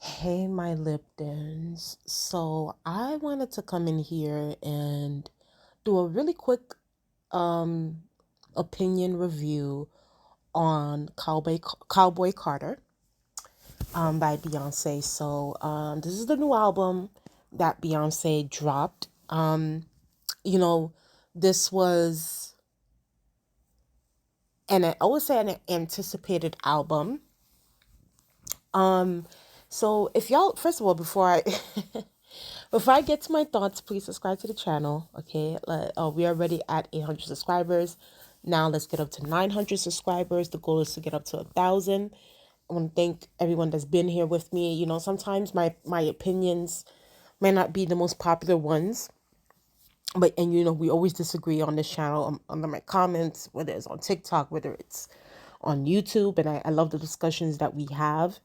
Hey, my Liptons. So I wanted to come in here and do a really quick um opinion review on Cowboy Carter by Beyonce. This is the new album that Beyonce dropped. You know, this was I would say an anticipated album. Um so if y'all first of all before I Before I get to my thoughts, please subscribe to the channel. Okay, we are already at 800 subscribers. Now let's get up to 900 subscribers. The goal is to get up to 1,000. I want to thank everyone that's been here with me. Sometimes my opinions may not be the most popular ones, but we always disagree on this channel under my comments, whether it's on TikTok, whether it's on YouTube, and I love the discussions that we have.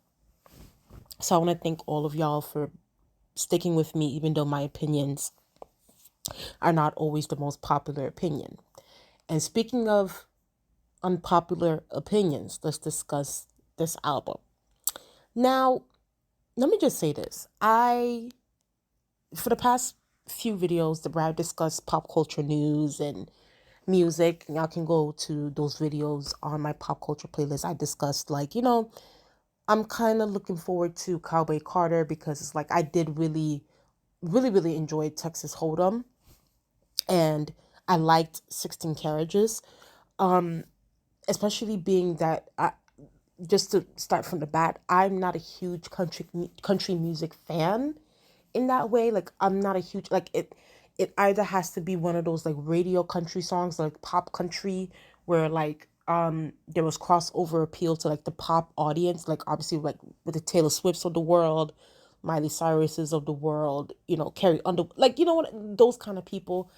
So I want to thank all of y'all for sticking with me, even though my opinions are not always the most popular opinion. And speaking of unpopular opinions, let's discuss this album. Now, let me just say this. For the past few videos where I've discussed pop culture news and music, y'all can go to those videos on my pop culture playlist. I discussed, I'm kind of looking forward to Cowboy Carter because it's like I did really, really, really enjoy Texas Hold'em, and I liked 16 Carriages. Especially being that just to start from the bat, I'm not a huge country music fan in that way. Like I'm not a huge it either has to be one of those like radio country songs, like pop country, where there was crossover appeal to like the pop audience, like obviously like with the Taylor Swifts of the world, Miley Cyruses of the world, Carrie Under, like what, those kind of people.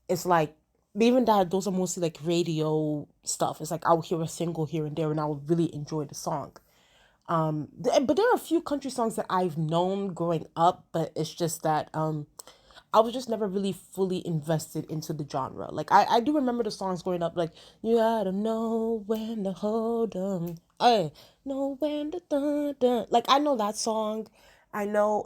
It's like, even that those are mostly like radio stuff. It's like I'll hear a single here and there and I would really enjoy the song. But there are a few country songs that I've known growing up, but it's just that I was just never really fully invested into the genre. Like I do remember the songs growing up, like you gotta know when to hold 'em, I know when to dun dun. Like I know that song. I know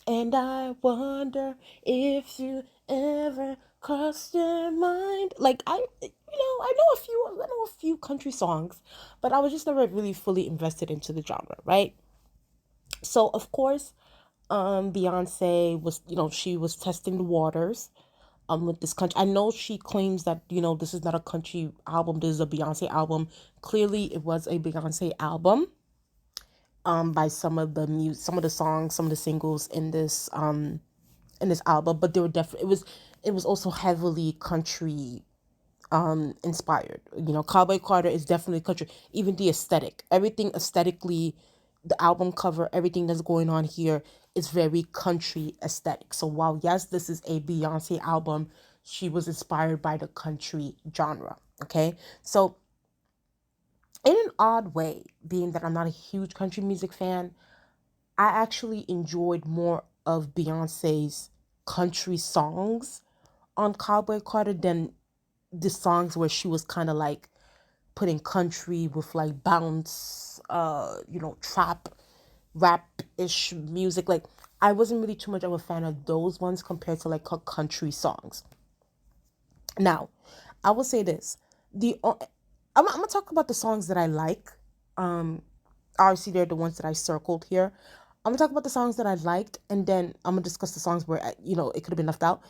and I wonder if you ever crossed your mind. Like I know a few country songs, but I was just never really fully invested into the genre, right? So of course, Beyonce was, she was testing the waters with this country. I know she claims that, this is not a country album, this is a Beyonce album. Clearly it was a Beyonce album by some of the songs, some of the singles in this album, but they were definitely it was also heavily country inspired. Cowboy Carter is definitely country. Even the aesthetic, everything aesthetically, the album cover, everything that's going on here is very country aesthetic. So while yes, this is a Beyonce album, she was inspired by the country genre. Okay, so in an odd way, being that I'm not a huge country music fan, I actually enjoyed more of Beyonce's country songs on Cowboy Carter than the songs where she was kind of like putting country with like bounce, trap, rap-ish music. Like I wasn't really too much of a fan of those ones compared to like her country songs. Now, I will say this: I'm gonna talk about the songs that I like. Um, Obviously they're the ones that I circled here. I'm gonna talk about the songs that I liked, and then I'm gonna discuss the songs where it could have been left out,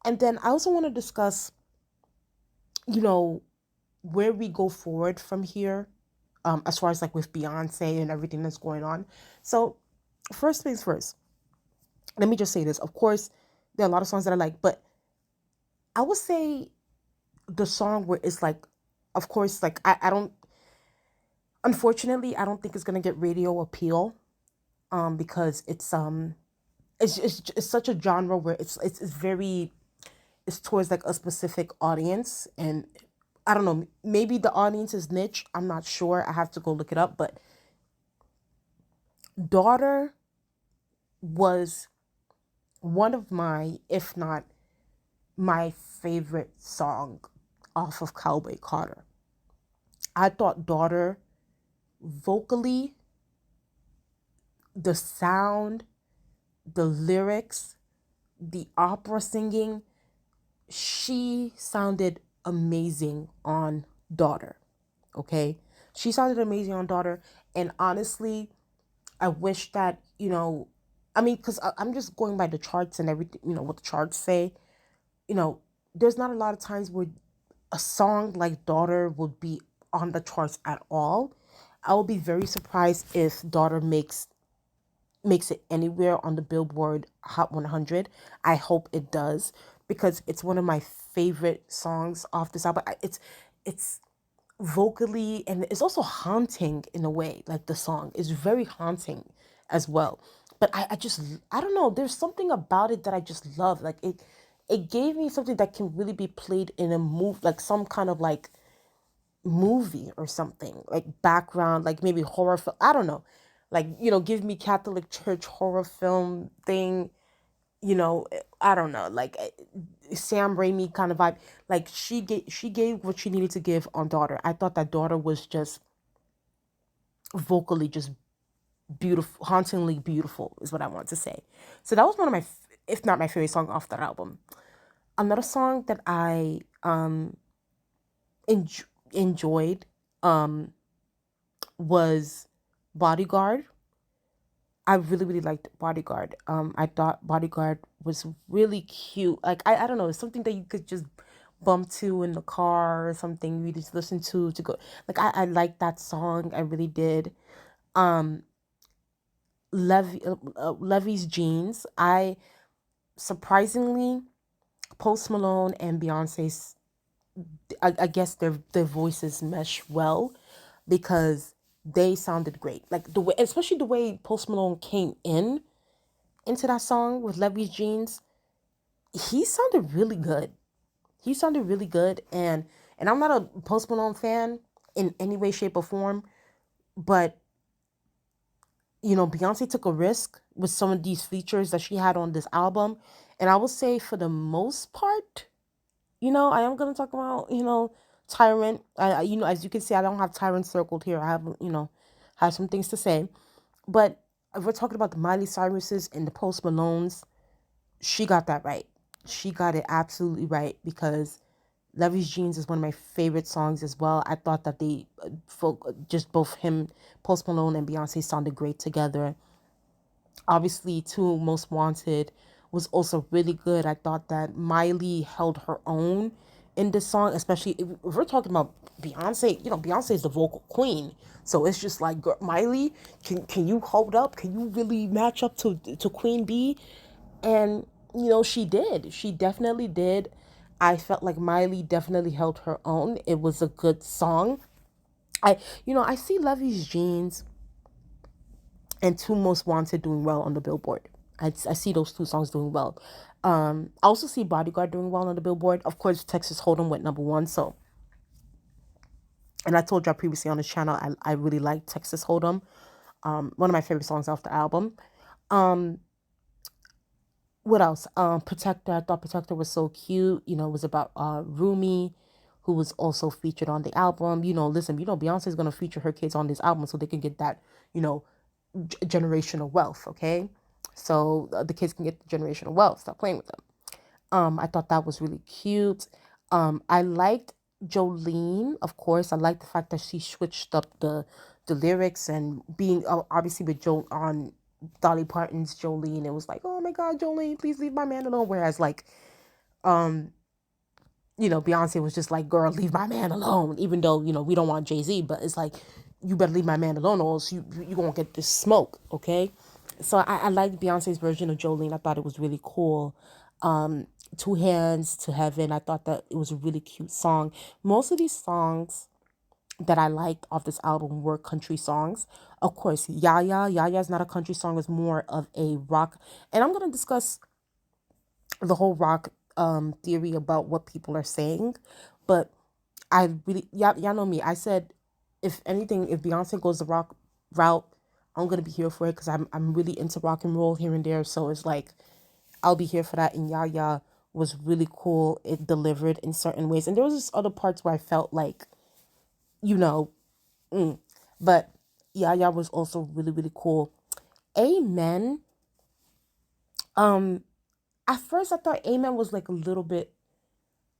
and then I also want to discuss you know where we go forward from here, as far as like with Beyonce and everything that's going on. So first things first, let me just say this. Of course, there are a lot of songs that I like, but I would say the song where it's like, of course, like I don't, unfortunately, I don't think it's gonna get radio appeal, because it's such a genre where it's very, it's towards like a specific audience, and I don't know, maybe the audience is niche, I'm not sure, I have to go look it up, but Daughter was one of my, if not my favorite song off of Cowboy Carter. I thought Daughter vocally the sound, the lyrics, the opera singing, she sounded amazing on Daughter. Okay? She sounded amazing on Daughter. And honestly, I wish that, I mean, because I'm just going by the charts and everything, what the charts say. You know, there's not a lot of times where a song like Daughter would be on the charts at all. I will be very surprised if Daughter makes it anywhere on the Billboard Hot 100. I hope it does because it's one of my favorite songs off this album. It's vocally and it's also haunting in a way. Like the song is very haunting as well. But I just I don't know. There's something about it that I just love. Like it gave me something that can really be played in a move, like some kind of like movie or something, like background, like maybe horror film. I don't know, like give me Catholic Church horror film thing. I don't know, like Sam Raimi kind of vibe. Like she gave what she needed to give on Daughter. I thought that Daughter was just vocally just beautiful, hauntingly beautiful, is what I want to say. So that was one of my, if not my favorite song off that album. Another song that I enjoyed was Bodyguard. I really, really liked Bodyguard. I thought Bodyguard was really cute. Like I don't know, it's something that you could just bump to in the car or something. You just listen to go. Like I liked that song. I really did. Um, Levy's Jeans. I surprisingly Post Malone and Beyonce's. I guess their voices mesh well because they sounded great. Like the way, especially the way Post Malone came into that song with Levy's Jeans, he sounded really good. He sounded really good, and I'm not a Post Malone fan in any way, shape, or form, but Beyonce took a risk with some of these features that she had on this album, and I will say for the most part, I am gonna talk about Tyrant. As you can see, I don't have Tyrant circled here. I have have some things to say, but if we're talking about the Miley Cyruses and the Post Malones, she got that right. She got it absolutely right because Levy's Jeans is one of my favorite songs as well. I thought that they, just both him, Post Malone, and Beyonce sounded great together. Obviously, Two Most Wanted was also really good. I thought that Miley held her own in this song, especially if we're talking about Beyonce. Beyonce is the vocal queen, so it's just like, girl, Miley, can you hold up? Can you really match up to Queen Bee? And she did. She definitely did. I felt like Miley definitely held her own. It was a good song. I see Levy's Jeans and Two Most Wanted doing well on the Billboard. I see those two songs doing well. I also see Bodyguard doing well on the Billboard. Of course, Texas Hold'em went number one. So, and I told y'all previously on this channel, I really like Texas Hold'em. One of my favorite songs off the album. Um, what else? Protector. I thought Protector was so cute. It was about Rumi, who was also featured on the album. Listen, Beyonce is gonna feature her kids on this album so they can get that, generational wealth. Okay, so the kids can get the generational wealth. Stop playing with them. I thought that was really cute. I liked Jolene, of course. I liked the fact that she switched up the lyrics and being obviously with Joe on Dolly Parton's Jolene. It was like, oh my God, Jolene, please leave my man alone. Whereas like, um, Beyonce was just like, girl, leave my man alone. Even though we don't want Jay-Z, but it's like, you better leave my man alone, or else you gonna get this smoke, okay? So I liked Beyonce's version of Jolene. I thought it was really cool. Two Hands to Heaven. I thought that it was a really cute song. Most of these songs that I liked off this album were country songs. Of course, Yaya. Yaya is not a country song, it's more of a rock. And I'm gonna discuss the whole rock theory about what people are saying. But I really y'all know me. I said if anything, if Beyonce goes the rock route, I'm gonna be here for it because I'm really into rock and roll here and there. So it's like I'll be here for that. And Yaya was really cool. It delivered in certain ways. And there was just other parts where I felt like, you know, mm. but Yaya was also really, really cool. Amen. Um, at first I thought Amen was like a little bit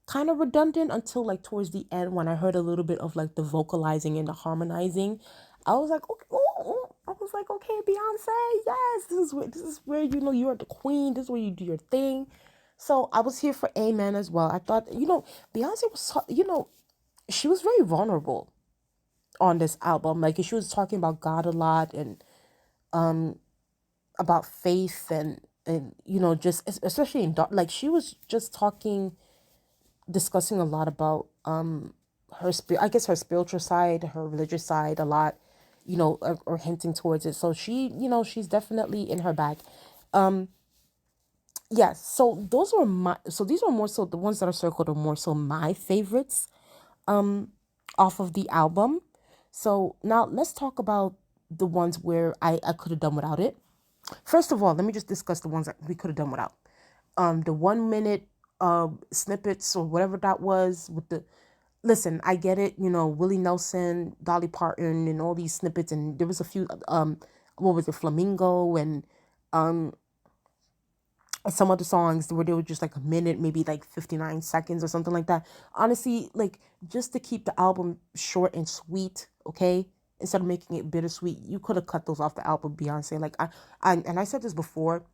kind of redundant until like towards the end when I heard a little bit of like the vocalizing and the harmonizing. I was like, okay, I was like, okay, Beyonce, yes, this is where you're the queen. This is where you do your thing. So I was here for Amen as well. I thought, Beyonce was, she was very vulnerable on this album. Like she was talking about God a lot and about faith and just especially in dark. Like she was just discussing a lot about her spirit, I guess her spiritual side, her religious side a lot, or hinting towards it. So she's definitely in her bag. Yes, so these were more so the ones that are circled are more so my favorites off of the album. So now let's talk about the ones where I could have done without it. First of all, let me just discuss the ones that we could have done without. The 1 minute snippets or whatever that was with the listen, I get it, Willie Nelson, Dolly Parton and all these snippets, and there was a few what was it, Flamingo and some other songs where they were just like a minute, maybe like 59 seconds or something like that. Honestly, like just to keep the album short and sweet, okay? Instead of making it bittersweet, you could have cut those off the album, Beyonce. Like I said this before,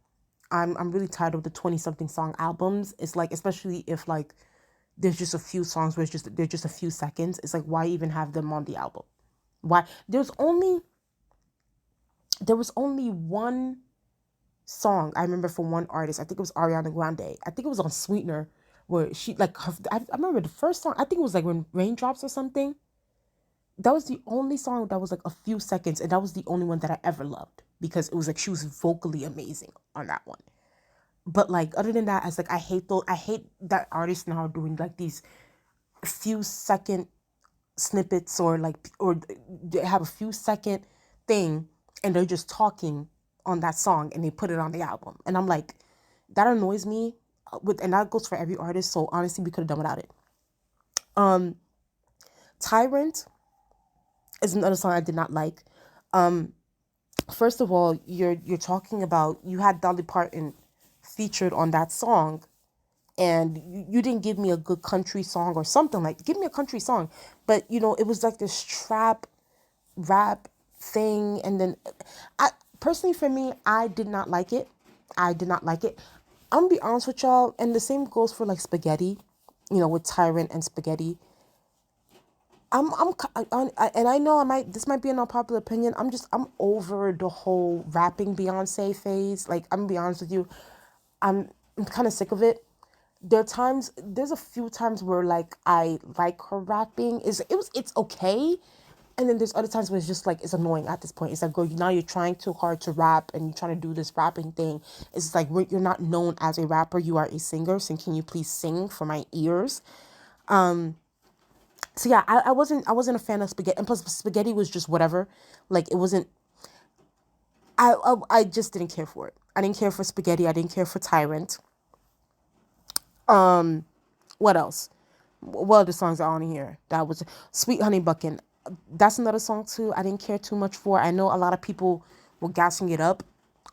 I'm really tired of the 20 something song albums. It's like, especially if like there's just a few songs where they're just a few seconds. It's like, why even have them on the album? Why? There was only one song I remember from one artist. I think it was Ariana Grande. I think it was on Sweetener where she like I remember the first song. I think it was like when Raindrops or something. That was the only song that was like a few seconds, and that was the only one that I ever loved because it was like she was vocally amazing on that one. But like other than that, I hate that artists now are doing like these few second snippets or they have a few second thing and they're just talking on that song and they put it on the album. And I'm like, that annoys me and that goes for every artist. So honestly, we could have done without it. Tyrant is another song I did not like. First of all, you're talking about you had Dolly Parton featured on that song and you didn't give me a good country song or something. Like give me a country song, but it was like this trap rap thing. And then I personally, for me, I did not like it. I'm gonna be honest with y'all, and the same goes for like Spaghetti, with Tyrant and Spaghetti. And I know this might be an unpopular opinion. I'm over the whole rapping Beyonce phase. Like I'm gonna be honest with you, I'm kind of sick of it. There's a few times where like I like her rapping. It's okay. And then there's other times where it's just like it's annoying at this point. It's like, girl, now you're trying too hard to rap and you're trying to do this rapping thing. It's like you're not known as a rapper, you are a singer. So can you please sing for my ears? So yeah, I wasn't a fan of Spaghetti, and plus Spaghetti was just whatever. Like it wasn't. I just didn't care for it. I didn't care for Spaghetti. I didn't care for Tyrant. What else? What other songs are on here? That was Sweet Honey Buckin'. That's another song too. I didn't care too much for. I know a lot of people were gassing it up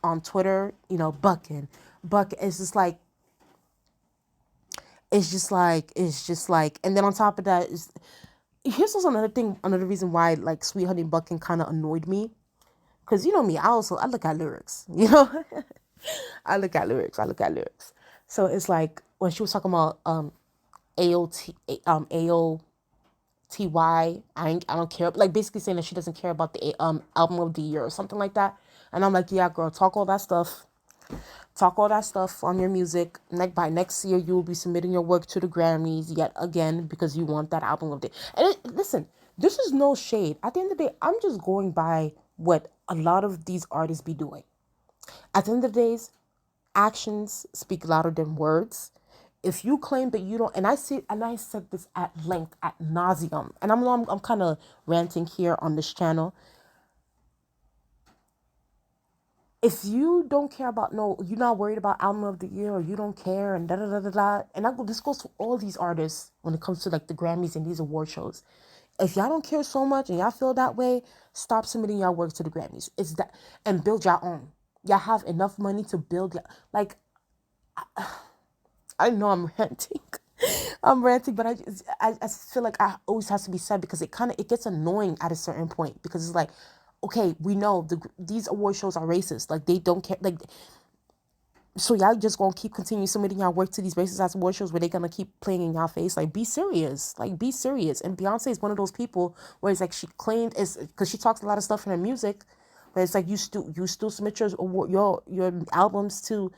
on Twitter. Buckin', Buck. It's just like, and then on top of that here's also another thing, another reason why like Sweet Honey Buckin' kind of annoyed me, because me, I look at lyrics. I look at lyrics. So it's like when she was talking about AOT AOTY, I don't care, like basically saying that she doesn't care about the album of the year or something like that. And I'm like, yeah, girl, talk all that stuff on your music. Like by next year, you will be submitting your work to the Grammys yet again because you want that album of the. And listen, this is no shade. At the end of the day, I'm just going by what a lot of these artists be doing. At the end of the days, actions speak louder than words. If you claim that you don't, and I said this at length, at nauseum, and I'm kind of ranting here on this channel. If you don't care about, no, you're not worried about album of the year, or you don't care, and da da da da da, and this goes to all these artists when it comes to like the Grammys and these award shows. If y'all don't care so much and y'all feel that way, stop submitting y'all work to the Grammys. It's that, and build your own. y'all have enough money to build like I know I'm ranting. I'm ranting, but I feel like I always has to be said because it gets annoying at a certain point because it's like, okay, we know these award shows are racist. Like they don't care. Like so y'all just gonna keep continuing submitting y'all work to these racist ass award shows where they gonna keep playing in y'all face. Like be serious. Like be serious. And Beyonce is one of those people where it's like she claimed is because she talks a lot of stuff in her music, but it's like you still submit your albums to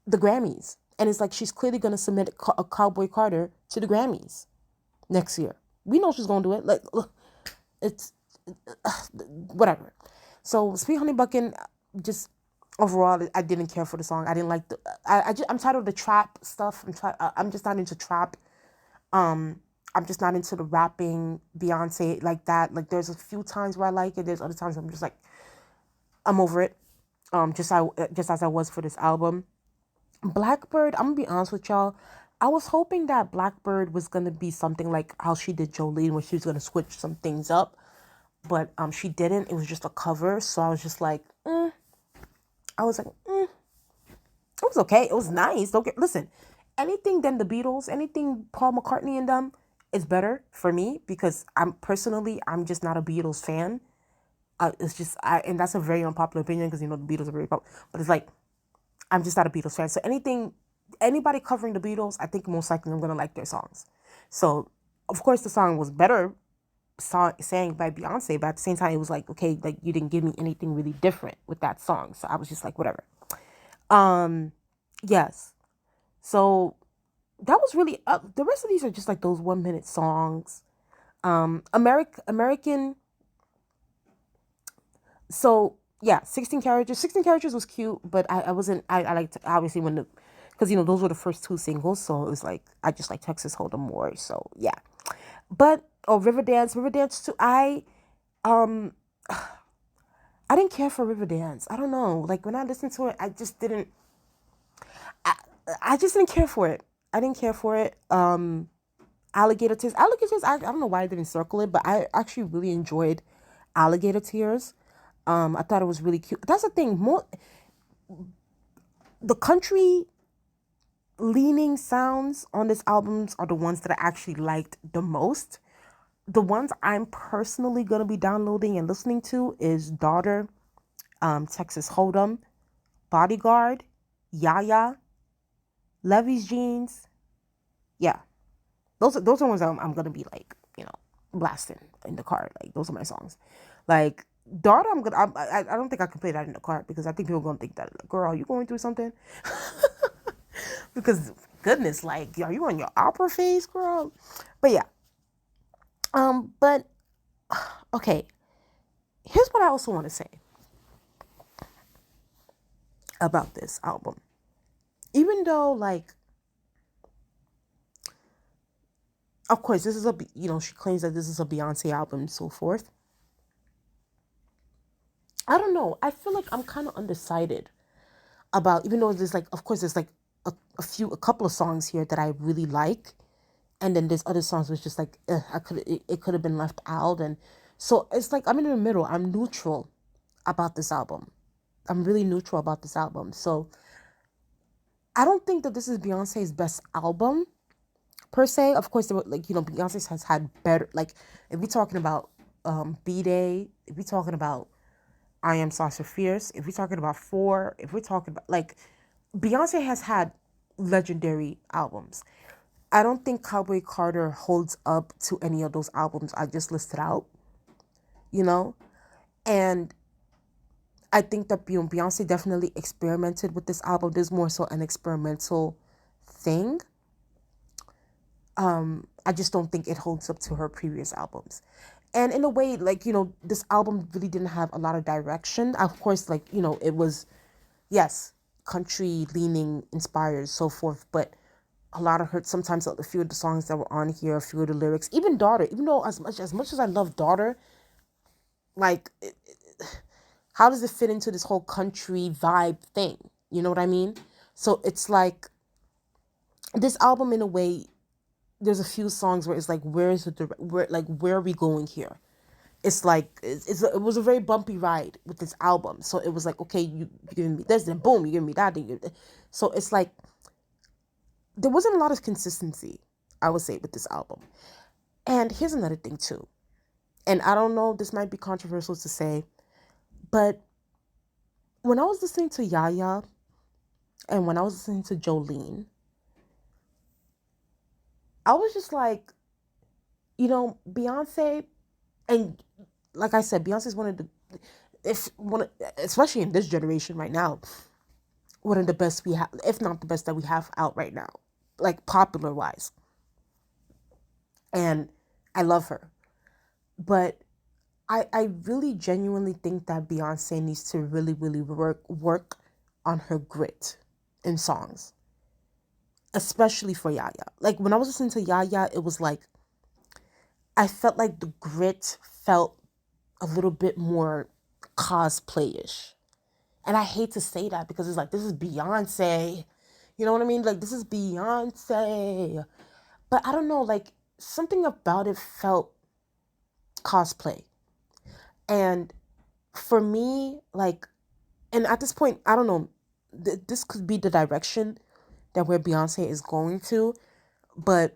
the Grammys. And it's like she's clearly going to submit a Cowboy Carter to the Grammys next year. We know she's going to do it. Like, it's whatever. So, Sweet Honey Buckin', just overall, I didn't care for the song. I didn't like I'm tired of the trap stuff. I'm just not into trap. I'm just not into the rapping Beyonce like that. Like, there's a few times where I like it. There's other times I'm just like, I'm over it. Just as I was for this album. Blackbird, I'm gonna be honest with y'all. I was hoping that Blackbird was gonna be something like how she did Jolene, where she was gonna switch some things up, but she didn't. It was just a cover, so I was just like, I was like, it was okay. It was nice. Don't get listen. Anything than the Beatles, anything Paul McCartney and them is better for me because I'm just not a Beatles fan. It's just and that's a very unpopular opinion because the Beatles are very popular, but it's like I'm just not a Beatles fan. So anybody covering the Beatles, I think most likely I'm gonna like their songs. So of course the song was better sang by Beyonce, but at the same time it was like, okay, like you didn't give me anything really different with that song. So I was just like, whatever. Yes. So that was really the rest of these are just like those 1 minute songs. American. So yeah, 16 characters. 16 characters was cute, but I wasn't. I liked obviously when because those were the first two singles, so it was like I just like Texas Hold'em more. So yeah, but Riverdance too. Um I didn't care for Riverdance. I don't know. Like when I listened to it, I just didn't. I just didn't care for it. I didn't care for it. Alligator Tears. Alligator Tears. I don't know why I didn't circle it, but I actually really enjoyed Alligator Tears. I thought it was really cute. That's the thing. The country leaning sounds on this albums are the ones that I actually liked the most. The ones I'm personally gonna be downloading and listening to is Daughter, Texas Hold'em, Bodyguard, Yaya, Levy's Jeans. Yeah, those are ones I'm gonna be like blasting in the car. Like those are my songs. Like Daughter, I don't think I can play that in the car because I think people are gonna think that like, girl, are you going through something? Because goodness, like are you on your opera phase, girl? But yeah. But okay. Here's what I also want to say about this album. Even though like of course this is she claims that this is a Beyonce album and so forth. I don't know. I feel like I'm kind of undecided about, even though there's like, of course, there's like a couple of songs here that I really like, and then there's other songs which just like it could have been left out, and so it's like I'm in the middle. I'm neutral about this album. I'm really neutral about this album. So I don't think that this is Beyonce's best album per se. Of course, there were, like Beyonce has had better. Like if we're talking about B-Day, if we're talking about I Am Sasha Fierce, if we're talking about Four, if we're talking about like Beyonce has had legendary albums. I don't think Cowboy Carter holds up to any of those albums I just listed out, and I think that Beyonce definitely experimented with this album. There's more so an experimental thing. I just don't think it holds up to her previous albums. And in a way, like, this album really didn't have a lot of direction. Of course, like, it was, yes, country leaning, inspired, so forth. But a lot of her, sometimes a few of the songs that were on here, a few of the lyrics, even Daughter, even though as much as I love Daughter, like, how does it fit into this whole country vibe thing? You know what I mean? So it's like, this album in a way, there's a few songs where it's like, where are we going here? it's like it was a very bumpy ride with this album. So it was like, okay, you giving me this, then boom, you giving me that, so it's like there wasn't a lot of consistency, I would say, with this album. And here's another thing too, and I don't know, this might be controversial to say, but when I was listening to Yaya and when I was listening to Jolene, I was just like, Beyonce, and like I said, Beyonce is one of the, if one, especially in this generation right now, one of the best we have, if not the best that we have out right now, like popular wise. And I love her, but I really genuinely think that Beyonce needs to really, really work on her grit in songs, especially for Yaya. Like when I was listening to Yaya, it was like I felt like the grit felt a little bit more cosplayish. And I hate to say that because it's like, this is Beyonce. You know what I mean? Like, this is Beyonce. But I don't know, like, something about it felt cosplay. And for me, like, and at this point, I don't know, this could be the direction that where Beyonce is going to. But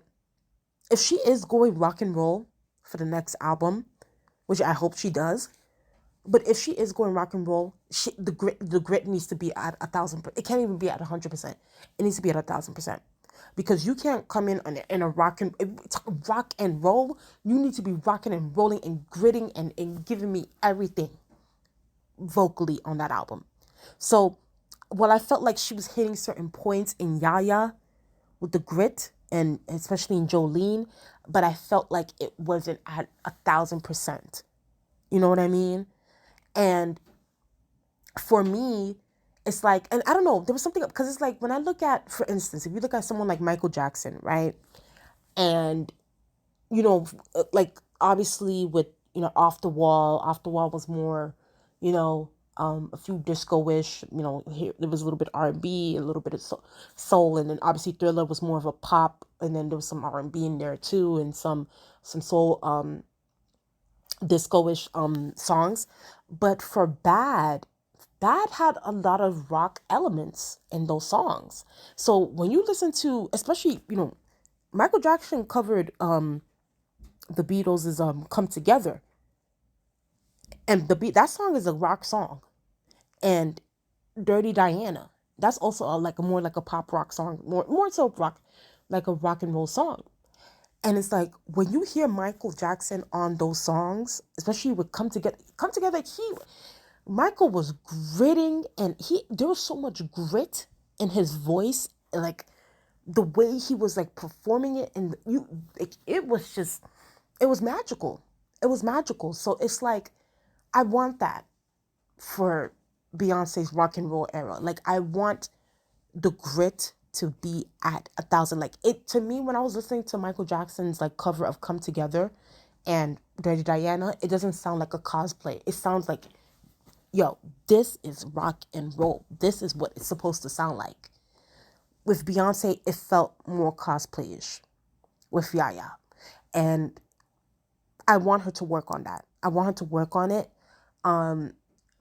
if she is going rock and roll for the next album, which I hope she does, but if she is going rock and roll, the grit needs to be at 1,000. It can't even be at 100%. It needs to be at 1,000%, because you can't come in a rock and roll. You need to be rocking and rolling and gritting and giving me everything vocally on that album. So, while I felt like she was hitting certain points in Yaya with the grit, and especially in Jolene, but I felt like it wasn't at 1,000%. You know what I mean? And for me, it's like, and I don't know, there was something, because it's like when I look at, for instance, if you look at someone like Michael Jackson, right? And, like obviously with, Off the Wall was more, a few disco-ish, here there was a little bit R&B, a little bit of soul, and then obviously Thriller was more of a pop, and then there was some R&B in there too, and some soul, disco-ish songs. But for Bad had a lot of rock elements in those songs. So when you listen to, especially, Michael Jackson covered the Beatles' Come Together. And that song is a rock song. And Dirty Diana, that's also like a more like a pop rock song, more so rock, like a rock and roll song. And it's like when you hear Michael Jackson on those songs, especially with Come Together, Michael was gritting, and there was so much grit in his voice, like the way he was like performing it, and it was just, it was magical. It was magical. So it's like I want that for Beyonce's rock and roll era. Like I want the grit to be at 1,000. Like it, to me, when I was listening to Michael Jackson's like cover of Come Together and Dirty Diana, it doesn't sound like a cosplay. It sounds like, yo, this is rock and roll. This is what it's supposed to sound like. With Beyonce, it felt more cosplayish with Yaya. And I want her to work on that. I want her to work on it.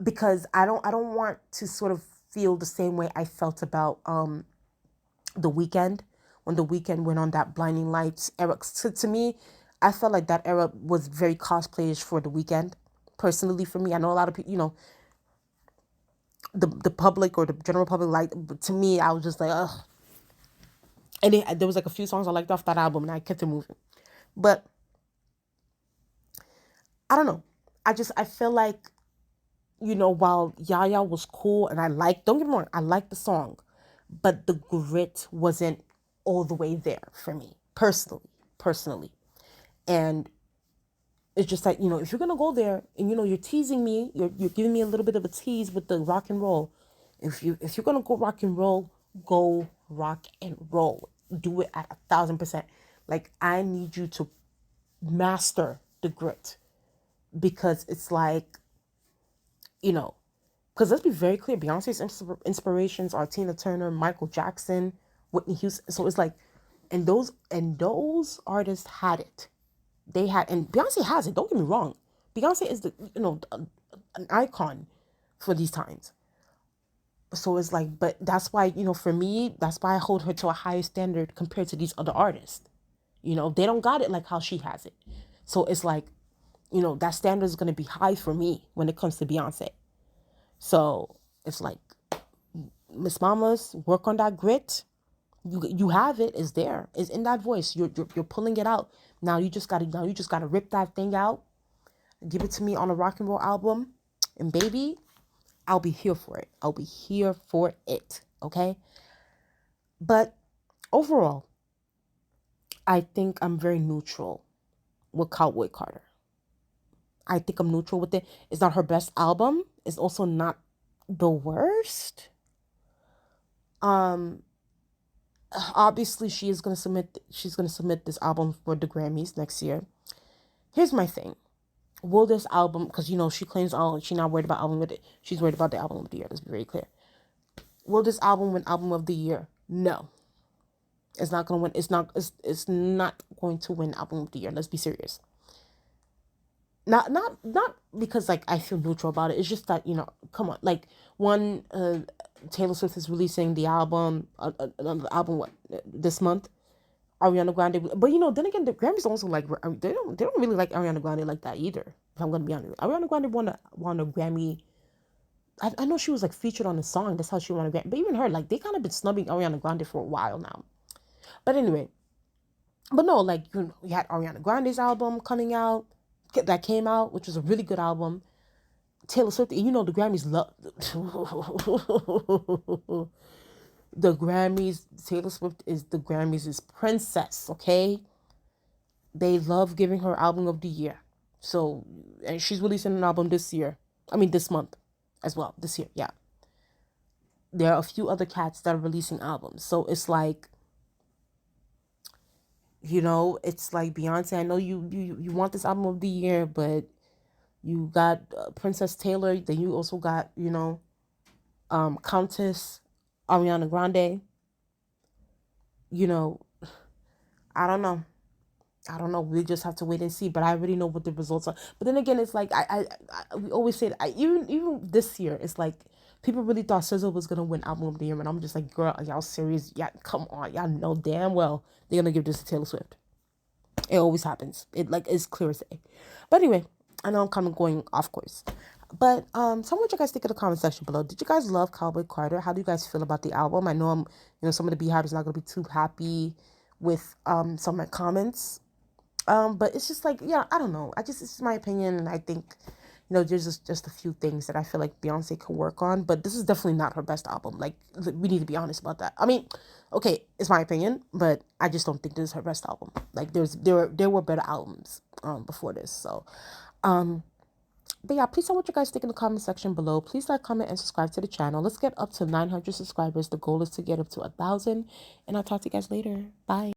Because I don't want to sort of feel the same way I felt about The Weeknd, when The Weeknd went on that Blinding Lights era. So to me, I felt like that era was very cosplayish for The Weeknd. Personally, for me, I know a lot of people, the public or the general public, like, but to me, I was just like, ugh. And there was like a few songs I liked off that album, and I kept it moving. But I don't know. I feel like, while Yaya was cool and don't get me wrong, I liked the song, but the grit wasn't all the way there for me, personally. And it's just like, if you're going to go there and, you're teasing me, you're giving me a little bit of a tease with the rock and roll. If you're going to go rock and roll, do it at 1,000%. Like, I need you to master the grit, because it's like, because let's be very clear, Beyonce's inspirations are Tina Turner, Michael Jackson, Whitney Houston. So it's like, and those artists had it. They had, and Beyonce has it. Don't get me wrong. Beyonce is an icon for these times. So it's like, but that's why, for me, that's why I hold her to a higher standard compared to these other artists. They don't got it like how she has it. So it's like, that standard is going to be high for me when it comes to Beyonce. So it's like, Miss Mamas, work on that grit. You have it. It's there. It's in that voice. You're pulling it out. Now you just gotta rip that thing out. Give it to me on a rock and roll album, and baby, I'll be here for it. I'll be here for it. Okay. But overall, I think I'm very neutral with Cowboy Carter. I think I'm neutral with it. It's not her best album. It's also not the worst. Obviously she's gonna submit this album for the Grammys next year. Here's my thing. Will this album, because she claims, oh, she's not worried about album with it. She's worried about the album of the year. Let's be very clear. Will this album win album of the year? No. It's not gonna win. It's not going to win album of the year. Let's be serious. Not because like I feel neutral about it. It's just that, come on, like one Taylor Swift is releasing the album, another album this month. Ariana Grande, but then again, the Grammys also like they don't really like Ariana Grande like that either. If I'm gonna be honest, Ariana Grande won a Grammy. I know she was like featured on the song. That's how she won a Grammy. But even her, like they kind of been snubbing Ariana Grande for a while now. But anyway, but no, like we had Ariana Grande's album coming out that came out, which was a really good album. Taylor Swift, and the Grammys love the Grammys. Taylor Swift is the Grammys' princess, okay? They love giving her album of the year. So, and she's releasing an album this month as well. This year, yeah. There are a few other cats that are releasing albums. So it's like, it's like Beyonce, I know you want this album of the year, but you got Princess Taylor, then you also got, Countess Ariana Grande. I don't know. We just have to wait and see. But I already know what the results are. But then again, it's like we always say that. Even this year, it's like people really thought SZA was gonna win album of the year, and I'm just like, girl, are y'all serious? Yeah, come on, y'all know damn well they're gonna give this to Taylor Swift. It always happens. It's clear as day. But anyway, I know I'm kind of going off course. But tell me what you guys think in the comment section below. Did you guys love Cowboy Carter? How do you guys feel about the album? I know some of the Beehive is not gonna be too happy with some of my comments. But it's just like, yeah, I don't know. It's my opinion, and I think, there's just a few things that I feel like Beyonce could work on, but this is definitely not her best album. Like, we need to be honest about that. I mean, okay, it's my opinion, but I just don't think this is her best album. Like, there were better albums, before this, so, but yeah, please tell what you guys think in the comment section below. Please like, comment, and subscribe to the channel. Let's get up to 900 subscribers. The goal is to get up to 1,000, and I'll talk to you guys later. Bye.